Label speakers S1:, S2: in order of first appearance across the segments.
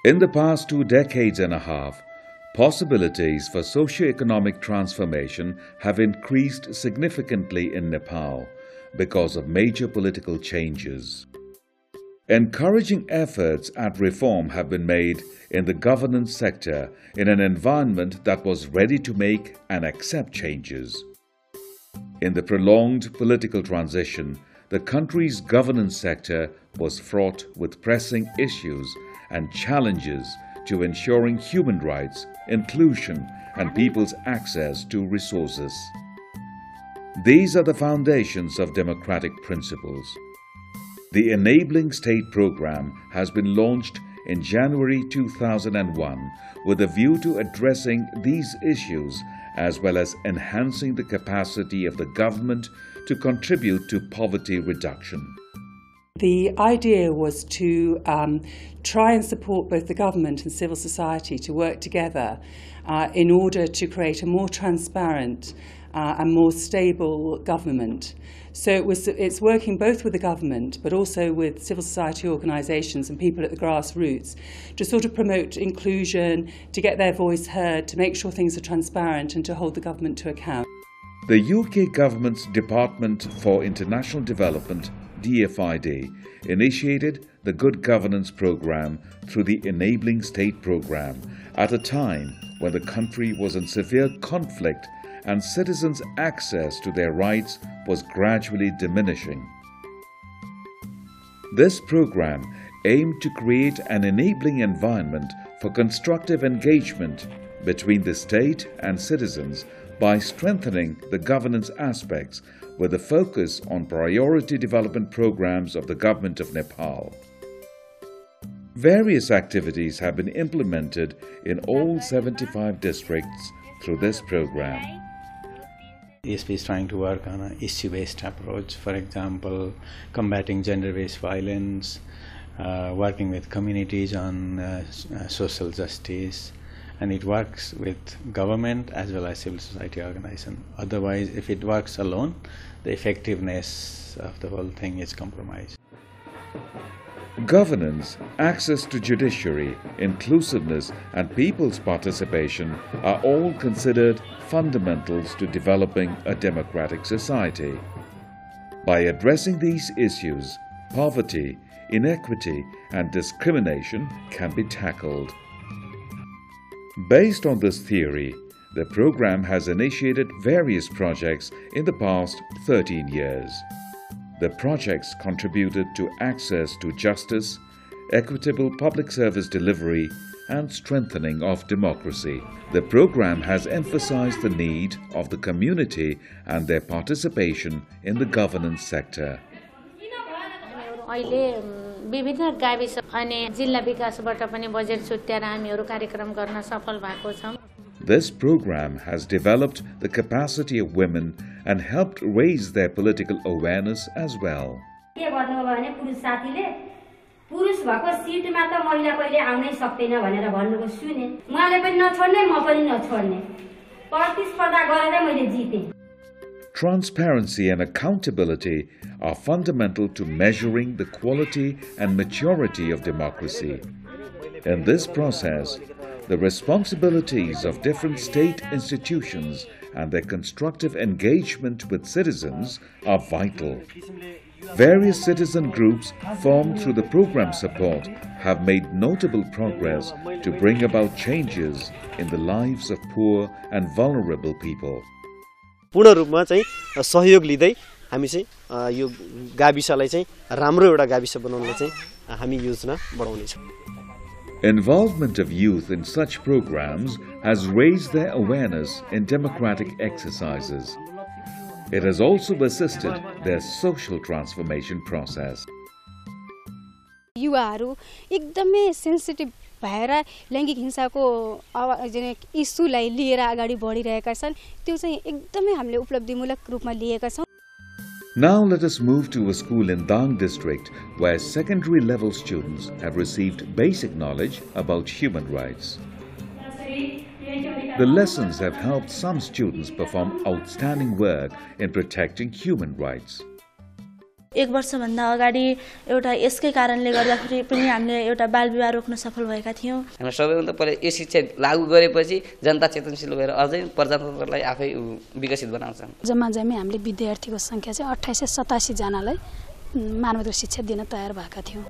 S1: In the past 2 decades and a half, possibilities for socio-economic transformation have increased significantly in Nepal because of major political changes. Encouraging efforts at reform have been made in the governance sector in an environment that was ready to make and accept changes. In the prolonged political transition, the country's governance sector was fraught with pressing issues and challenges to ensuring human rights, inclusion, and people's access to resources. These are the foundations of democratic principles. The Enabling State program has been launched in January 2001 with a view to addressing these issues as well as enhancing the capacity of the government to contribute to poverty reduction.
S2: The idea was to try and support both the government and civil society to work together in order to create a more transparent and more stable government. So it's working both with the government but also with civil society organisations and people at the grassroots to sort of promote inclusion, to get their voice heard, to make sure things are transparent and to hold the government to account.
S1: The UK government's Department for International Development, DFID, initiated the Good Governance Programme through the Enabling State Programme at a time when the country was in severe conflict and citizens' access to their rights was gradually diminishing. This program aimed to create an enabling environment for constructive engagement between the state and citizens by strengthening the governance aspects with a focus on priority development programs of the Government of Nepal. Various activities have been implemented in all 75 districts through this program.
S3: ESP is trying to work on an issue-based approach, for example, combating gender-based violence, working with communities on social justice, and it works with government as well as civil society organization. Otherwise, if it works alone, the effectiveness of the whole thing is compromised.
S1: Governance, access to judiciary, inclusiveness, and people's participation are all considered fundamentals to developing a democratic society. By addressing these issues, poverty, inequity, and discrimination can be tackled. Based on this theory, the program has initiated various projects in the past 13 years. The projects contributed to access to justice, equitable public service delivery, and strengthening of democracy. The program has emphasized the need of the community and their participation in the governance sector.
S4: विभिन्न गाविस अनि जिल्ला विकासबाट पनि budget छुट्याएर हामीहरु कार्यक्रम गर्न सफल भएको छौं.
S1: This program has developed the capacity of women and helped raise their political awareness as well.
S5: के गर्नु भने पुरुष साथीले पुरुष भएको सिटमा त महिला कहिले आउनै सक्दैन भनेर भन्नुको सुने. उहाँले पनि नछोड्ने म पनि नछोड्ने. प्रतिस्पर्धा गरेर मैले जिते.
S1: Transparency and accountability are fundamental to measuring the quality and maturity of democracy. In this process, the responsibilities of different state institutions and their constructive engagement with citizens are vital. Various citizen groups formed through the program support have made notable progress to bring about changes in the lives of poor and vulnerable people.
S6: पूर्ण रूपमा चाहिँ सहयोग लिँदै हामी चाहिँ यो गाविसलाई चाहिँ राम्रो एउटा गाविस बनाउनलाई चाहिँ हामी योजना बढाउने छौं.
S1: Involvement of youth in such programs has raised their awareness in democratic exercises. It has also assisted their social transformation process.
S7: युवाहरू एकदमै सेन्सिटिभ भएर लैंगिक हिंसाको इस्युलाई लिएर अगाडि बढिरहेका छन्. त्यो चाहिँ एकदमै हामीले उपलब्धिमूलक रूपमा लिएका छौं.
S1: Now let us move to a school in Dang district where secondary level students have received basic knowledge about human rights. The lessons have helped some students perform outstanding work in protecting human rights.
S8: एक वर्षभन्दा अगाडि एउटा यसकै कारणले गर्दाखेरि पनि हामीले एउटा बाल विवाह रोक्न सफल भएका थियौँ।
S9: हामी सबैभन्दा पहिले यो शिक्षा लागू गरेपछि जनता चेतनशील भएर अझै प्रजातन्त्रलाई आफै विकसित बनाउँछन्।
S10: जम्मा हामीले विद्यार्थीको सङ्ख्या चाहिँ 2887 जनालाई मानवीय शिक्षा दिन तयार भएका थियौँ।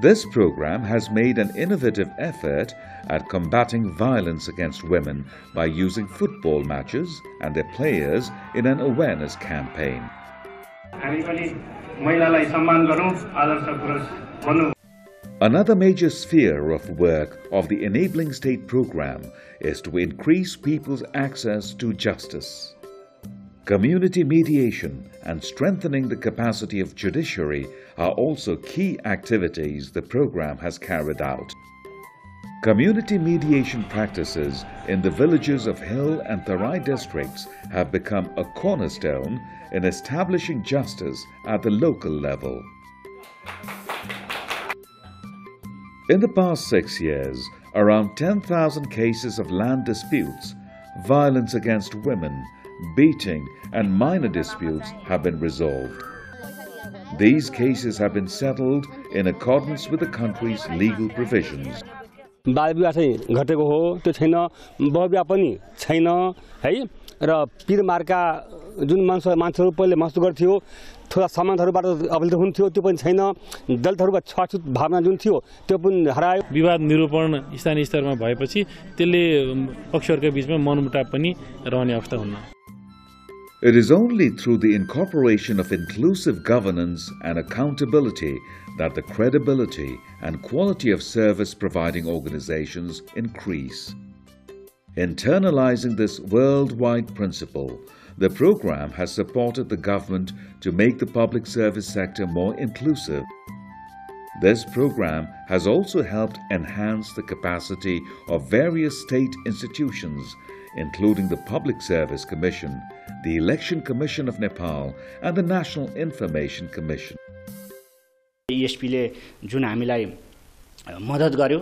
S1: This program has made an innovative effort at combating violence against women by using football matches and their players in an awareness campaign. Another major sphere of work of the Enabling State program is to increase people's access to justice. Community mediation and strengthening the capacity of judiciary are also key activities the program has carried out. Community mediation practices in the villages of Hill and Tarai districts have become a cornerstone in establishing justice at the local level. In the past 6 years, around 10,000 cases of land disputes, violence against women, beating and minor disputes have been resolved. These cases have been settled in accordance with the country's legal provisions.
S11: बाल विवाह चाहिँ घटेको हो त्यो छैन, बहुविवाह पनि छैन है र पीर मार्का जुन मान्छेहरू पहिले महसुस गर्थ्यो थोड़ा समाजहरूबाट अवहेलित हुन्थ्यो त्यो पनि छैन, दलितहरूको छुवाछुत भावना जुन थियो त्यो पनि हरायो।
S12: विवाद निरूपण स्थानीय स्तरमा भएपछि त्यसले पक्षहरूका बीचमा मनमुटाव पनि रहने अवस्था हुन्न।
S1: It is only through the incorporation of inclusive governance and accountability that the credibility and quality of service providing organizations increase. Internalizing this worldwide principle, the program has supported the government to make the public service sector more inclusive. This program has also helped enhance the capacity of various state institutions, including the Public Service Commission, the Election Commission of Nepal, and the National Information Commission.
S13: ESP ले जुन हामीलाई मद्दत गर्यो,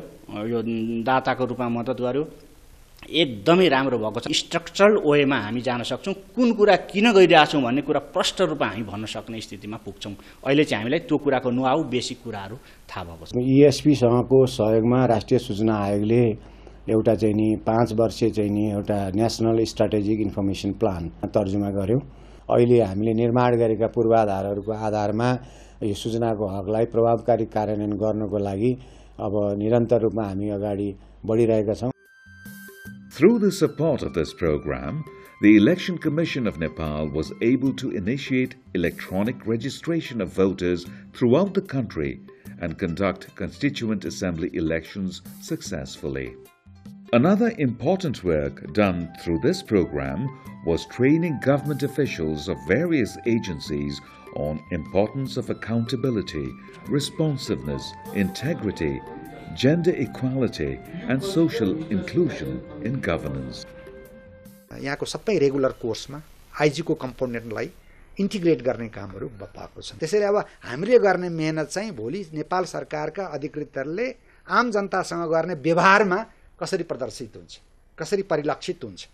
S13: यो दाताको रूपमा मद्दत गर्यो, एकदमै राम्रो भएको छ। स्ट्रक्चरल वेमा हामी जान सक्छौं, कुन कुरा किन गरिरहेका छौं भन्ने कुरा प्रष्ट रूपमा हामी भन्न सक्ने स्थितिमा पुग्छौं। अहिले चाहिँ हामीलाई त्यो कुराको नुहाउ बेसिक कुराहरू थाहा भएको छ।
S14: ESP सँगको सहयोगमा राष्ट्रिय सूचना आयोगले एउटा चाहिँ नि 5 वर्षे चाहिँ नि एउटा नेशनल स्ट्र्याटेजिक इन्फर्मेसन प्लान तर्जुमा गर्यो। अहिले हामीले निर्माण गरेका पूर्वाधारहरूको आधारमा यो सूचनाको हकलाई प्रभावकारी कार्यान्वयन गर्नको लागि अब निरन्तर रूपमा हामी अगाडि बढिरहेका छौं।
S1: Through the support of this program, the Election Commission of Nepal was able to initiate electronic registration of voters throughout the country and conduct Constituent Assembly elections successfully. Another important work done through this program was training government officials of various agencies on importance of accountability, responsiveness, integrity, gender equality and social inclusion in governance.
S15: यहाँको सबै regular कोर्समा IG को कम्पोनेन्टलाई integrate गर्ने कामहरू भएको छ। त्यसैले अब हामीले गर्ने मेहनत चाहिँ भोलि नेपाल सरकारका अधिकृतहरूले आम जनतासँग गर्ने व्यवहारमा कसरी प्रदर्शित हुन्छ, कसरी परिलक्षित हुन्छ,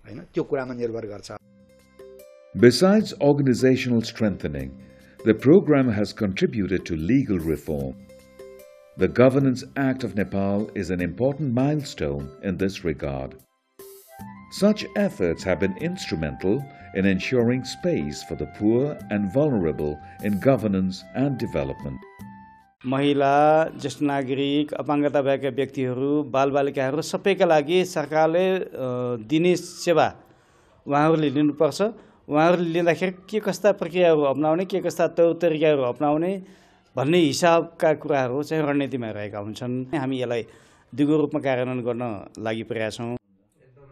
S15: हैन त्यो कुरामा निर्भर गर्छ।
S1: Besides organizational strengthening, the program has contributed to legal reform. The Governance Act of Nepal is an important milestone in this regard. Such efforts have been instrumental in ensuring space for the poor and vulnerable in governance and development.
S3: महिला, ज्येष्ठ नागरिक, अपाङ्गता भएका व्यक्तिहरू, बालबालिकाहरू सबैका लागि सरकारले दिने सेवा उहाँहरूले लिनुपर्छ। उहाँहरूले लिँदाखेरि के कस्ता प्रक्रियाहरू अपनाउने, के कस्ता तौर तरिकाहरू अपनाउने भन्ने हिसाबका कुराहरू चाहिँ रणनीतिमा रहेका हुन्छन्। हामी यसलाई दिगो रूपमा कार्यान्वयन गर्न लागि परेका छौं।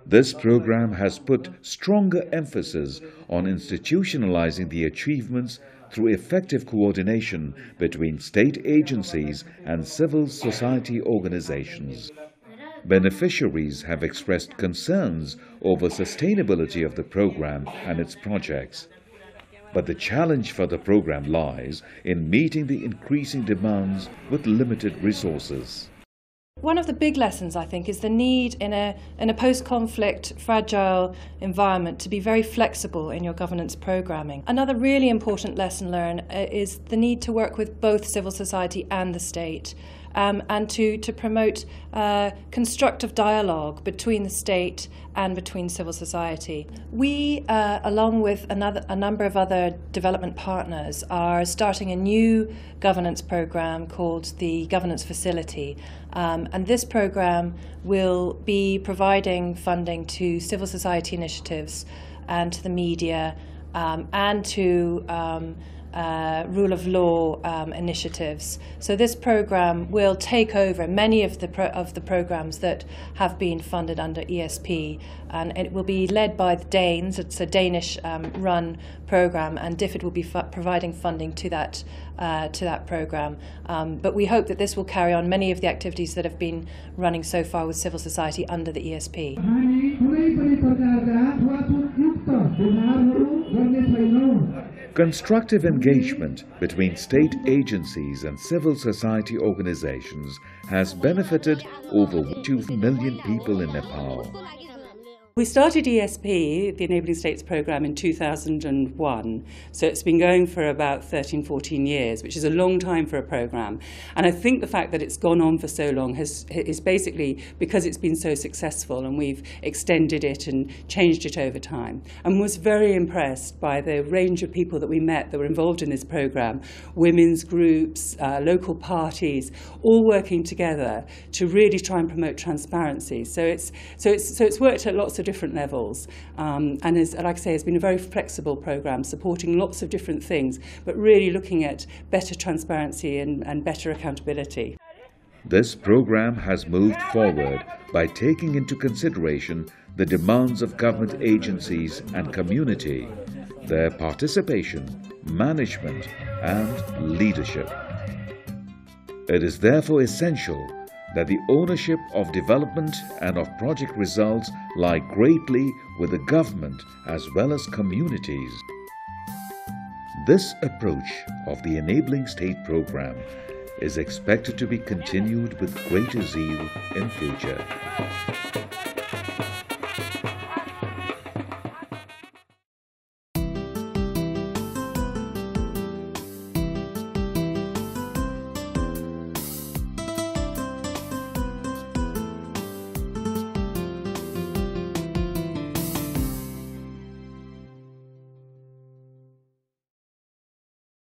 S1: This program has put stronger emphasis on institutionalizing the achievements through effective coordination between state agencies and civil society organizations. Beneficiaries have expressed concerns over sustainability of the program and its projects. But the challenge for the program lies in meeting the increasing demands with limited resources.
S16: One of the big lessons, I think, is the need in a post-conflict, fragile environment to be very flexible in your governance programming. Another really important lesson learned is the need to work with both civil society and the state, and to promote constructive dialogue between the state and between civil society. We, along with a number of other development partners, are starting a new governance program called the Governance Facility. And this program will be providing funding to civil society initiatives and to the media and to rule of law initiatives. So this program will take over many of the programs that have been funded under ESP, and it will be led by the Danes. It's a Danish run program, and DFID will be providing funding to that program. But we hope that this will carry on many of the activities that have been running so far with civil society under the ESP.
S1: Constructive engagement between state agencies and civil society organizations has benefited over 2 million people in Nepal.
S2: We started ESP, the Enabling States Programme, in 2001, so it's been going for about 13, 14 years, which is a long time for a programme. And I think the fact that it's gone on for so long is basically because it's been so successful, and we've extended it and changed it over time. And was very impressed by the range of people that we met that were involved in this programme, women's groups, local parties, all working together to really try and promote transparency. So it's worked at lots of different levels, and as like I say, it's been a very flexible programme supporting lots of different things, but really looking at better transparency and better accountability.
S1: This programme has moved forward by taking into consideration the demands of government agencies and community, their participation, management and leadership. It is therefore essential that the ownership of development and of project results lie greatly with the government as well as communities. This approach of the Enabling State Programme is expected to be continued with greater zeal in future.